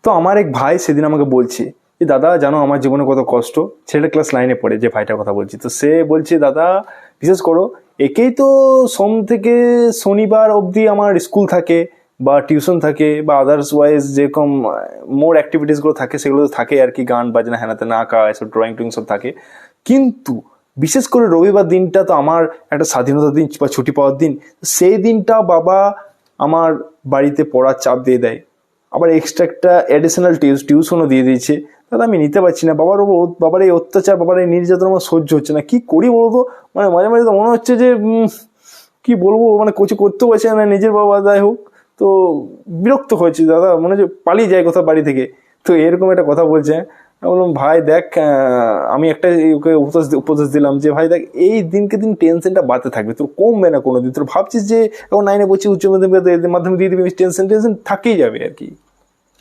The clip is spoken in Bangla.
তো আমার এক ভাই সেদিন আমাকে বলছে যে দাদা জানো আমার জীবনে কত কষ্ট। ছেলেটা ক্লাস 9-এ পড়ে, যে ভাইটার কথা বলছি। তো সে বলছে দাদা বিশেষ করো একেই তো সোম থেকে শনিবার অবধি আমার স্কুল থাকে বা টিউশন থাকে বা আদার্স ওয়াইজ যেরকম মোর অ্যাক্টিভিটিসগুলো থাকে সেগুলো তো থাকে আর কি, গান বাজনা হ্যানা তেনা আঁকা এসব ড্রয়িং টয়িং সব থাকে। কিন্তু বিশেষ করে রবিবার দিনটা তো আমার একটা স্বাধীনতার দিন বা ছুটি পাওয়ার দিন। সেই দিনটা বাবা আমার বাড়িতে পড়ার চাপ দিয়ে দেয়, আবার এক্সট্রা একটা অ্যাডিশনাল টিউশনও দিয়ে দিয়েছে। দাদা আমি নিতে পারছি না, বাবার এই অত্যাচার, বাবার এই নির্যাতন আমার সহ্য হচ্ছে না। কি করি বলতো, মানে মাঝে মাঝে তো মনে হচ্ছে যে কি বলবো, মানে কিছু করতেও পারছি না, নিজের বাবা যাই হোক। তো বিরক্ত হয়েছি দাদা, মনে হচ্ছে পালিয়ে যায় কোথাও বাড়ি থেকে। তো এরকম একটা কথা বলছে। আমি বললাম ভাই দেখ, আমি একটা ওকে উপদেশ দিলাম যে ভাই দেখ এই দিনকে দিন টেনশনটা বাড়তে থাকবে, তোর কমবে না কোনো দিন। তোর ভাবছিস যে এখন 9-এ পড়ছি, উচ্চ মাধ্যমিক দিয়ে দিবি, টেনশন থাকেই যাবে আর কি।